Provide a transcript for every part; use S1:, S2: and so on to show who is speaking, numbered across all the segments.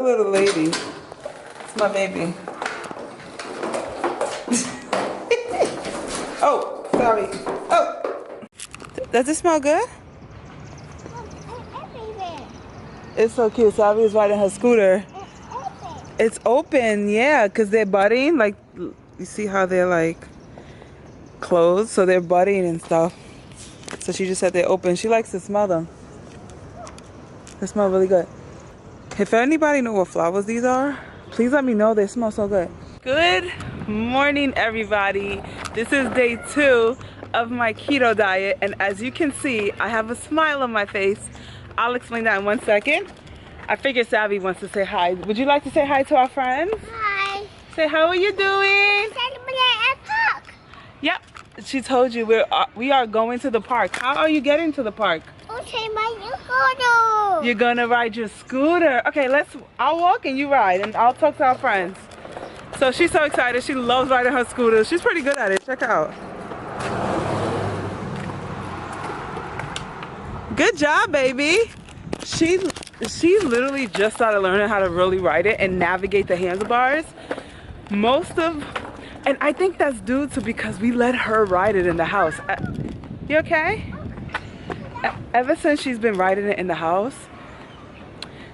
S1: Little lady. It's my baby. Oh, sorry. Oh. Does it smell good? It's so cute. Savi is riding her scooter. It's open, yeah, because they're budding. Like, you see how they're like closed? So they're budding and stuff. So she just said they're open. She likes to smell them. They smell really good. If anybody know what flowers these are, please let me know. They smell so good. Good morning, everybody. This is day 2 of my keto diet, and as you can see, I have a smile on my face. I'll explain that in 1 second. I figured Savvy wants to say hi. Would you like to say hi to our friends?
S2: Hi.
S1: Say, how are you doing?
S2: Park.
S1: Yep, she told you we are going to the park. How are you getting to the park?
S2: Okay, my new scooter.
S1: You're gonna ride your scooter. Okay, I'll walk and you ride, and I'll talk to our friends. So she's so excited. She loves riding her scooter. She's pretty good at it. Check her out. Good job, baby. She literally just started learning how to really ride it and navigate the handlebars. And I think that's due to because we let her ride it in the house. You okay? Ever since she's been riding it in the house,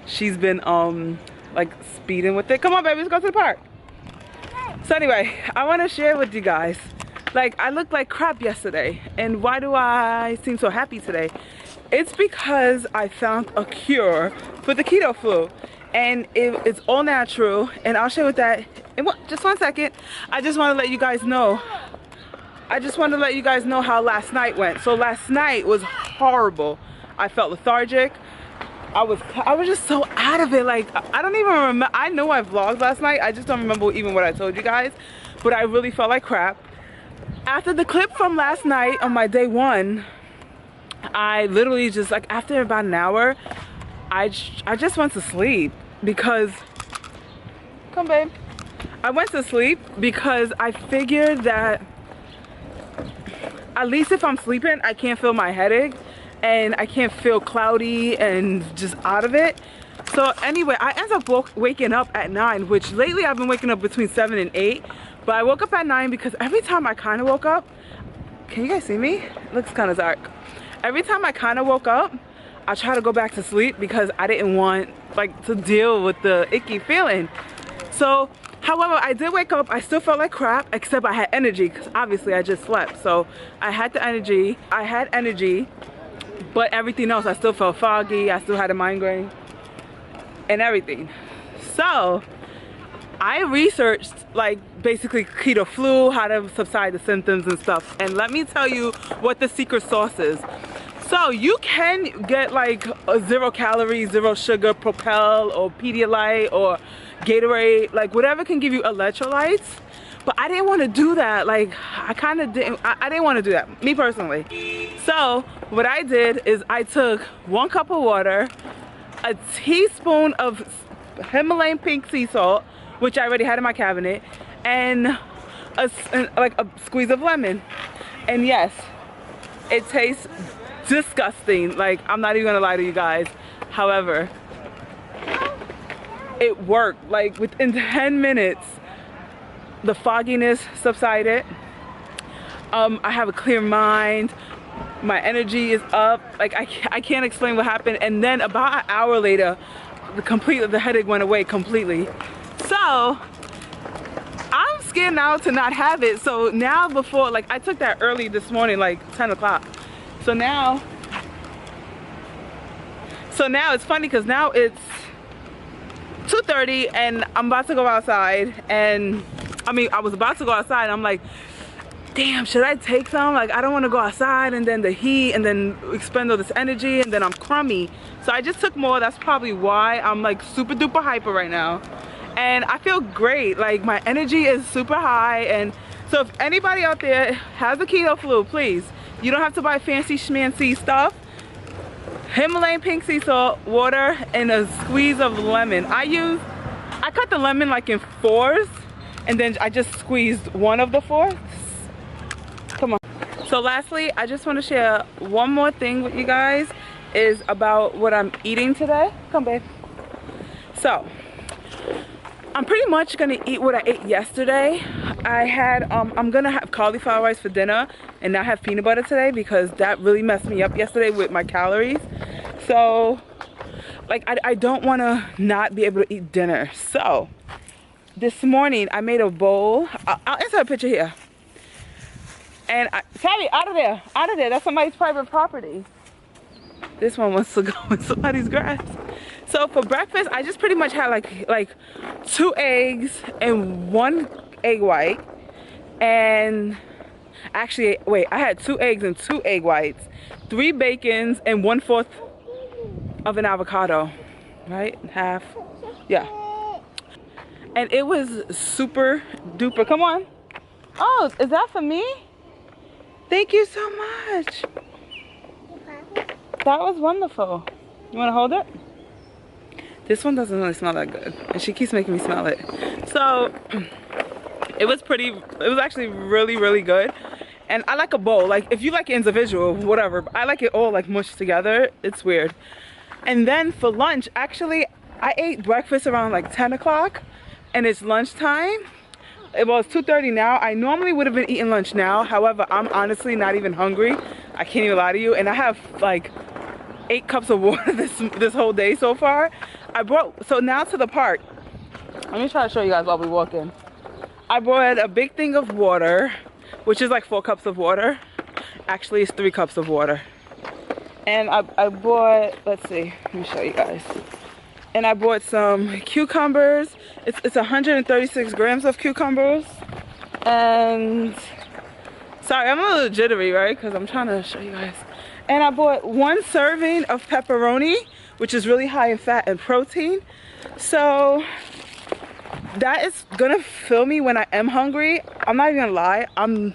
S1: she's been like speeding with it. Come on, baby, let's go to the park. So anyway, I want to share with you guys, like, I looked like crap yesterday, and why do I seem so happy today? It's because I found a cure for the keto flu, and it's all natural, and I'll share with that in just 1 second. I just want to let you guys know. How last night went. So last night was horrible. I felt lethargic. I was just so out of it. Like, I don't even remember. I know I vlogged last night. I just don't remember even what I told you guys. But I really felt like crap. After the clip from last night on my day 1, I literally just, like, after about an hour, I just went to sleep because, come babe. I went to sleep because I figured that at least if I'm sleeping, I can't feel my headache and I can't feel cloudy and just out of it. So anyway, I ended up waking up at 9, which lately I've been waking up between 7 and 8. But I woke up at 9 because every time I kind of woke up, can you guys see me? It looks kind of dark. Every time I kind of woke up, I try to go back to sleep because I didn't want, like, to deal with the icky feeling. So, however, I did wake up. I still felt like crap, except I had energy because obviously I just slept. So I had the energy. I had energy, but everything else, I still felt foggy. I still had a migraine and everything. So I researched, like, basically keto flu, how to subside the symptoms and stuff. And let me tell you what the secret sauce is. So you can get like a 0 calorie, 0 sugar Propel or Pedialyte or Gatorade, like whatever can give you electrolytes. But I didn't want to do that. Like, I didn't want to do that, me personally. So what I did is I took 1 cup of water, a teaspoon of Himalayan pink sea salt, which I already had in my cabinet, and like a squeeze of lemon. And yes, it tastes disgusting. Like, I'm not even gonna lie to you guys. However, it worked. Like, within 10 minutes, the fogginess subsided. I have a clear mind. My energy is up. Like, I can't explain what happened. And then about an hour later, the headache went away completely. So I'm scared now to not have it. So now, before, like, I took that early this morning, like 10 o'clock. So now it's funny because now it's 2:30 and I'm about to go outside, and I was about to go outside and I'm like, damn, should I take some? Like, I don't want to go outside and then the heat and then expend all this energy and then I'm crummy. So I just took more. That's probably why I'm like super duper hyper right now. And I feel great. Like, my energy is super high. And so if anybody out there has the keto flu, please, you don't have to buy fancy schmancy stuff. Himalayan pink sea salt, water, and a squeeze of lemon. I cut the lemon like in 4s, and then I just squeezed 1 of the 4s. Come on. So lastly, I just want to share one more thing with you guys, is about what I'm eating today. Come, babe. So I'm pretty much gonna eat what I ate yesterday. I had I'm gonna have cauliflower rice for dinner and not have peanut butter today because that really messed me up yesterday with my calories. So like I don't want to not be able to eat dinner. So this morning I made a bowl. I'll insert a picture here. And Tabby, out of there, that's somebody's private property. This one wants to go in somebody's grass. So for breakfast, I just pretty much had like 2 eggs and 1 egg white. And actually, wait, I had 2 eggs and 2 egg whites, 3 bacons, and 1/4 of an avocado, right? Half, yeah. And it was super duper. Come on. Oh, is that for me? Thank you so much. That was wonderful. You want to hold it? This one doesn't really smell that good, and she keeps making me smell it. So it was actually really good. And I like a bowl. Like if you like it individual, whatever, but I like it all like mushed together. It's weird. And then for lunch, actually I ate breakfast around like 10 o'clock and it's lunchtime. Well, it's 2:30 now. I normally would have been eating lunch now. However, I'm honestly not even hungry. I can't even lie to you. And I have like 8 cups of water this whole day so far. So now to the park. Let me try to show you guys while we walk in. I brought a big thing of water, which is like 4 cups of water. Actually, it's 3 cups of water. And I bought, let's see, let me show you guys. And I bought some cucumbers. It's 136 grams of cucumbers. And sorry, I'm a little jittery, right? Because I'm trying to show you guys. And I bought 1 serving of pepperoni, which is really high in fat and protein. So that is gonna fill me when I am hungry. I'm not even gonna lie, I'm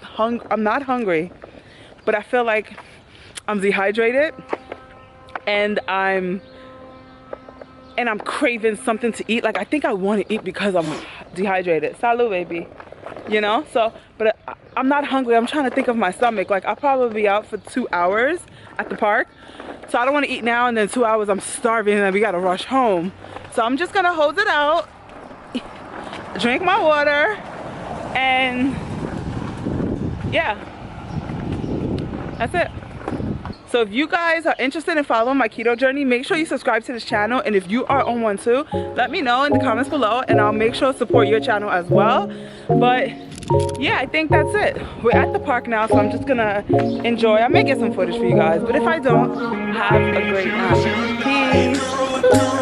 S1: not hungry, but I feel like I'm dehydrated and I'm craving something to eat. Like I think I want to eat because I'm dehydrated. Salud, baby. You know, so but I'm not hungry. I'm trying to think of my stomach. Like I'll probably be out for 2 hours at the park, so I don't want to eat now and then 2 hours I'm starving and then we gotta rush home. So I'm just gonna hold it out, drink my water, and yeah, that's it. So if you guys are interested in following my keto journey, make sure you subscribe to this channel. And if you are on one too, let me know in the comments below and I'll make sure to support your channel as well. But yeah, I think that's it. We're at the park now, so I'm just gonna enjoy. I may get some footage for you guys, but if I don't, have a great night. Peace.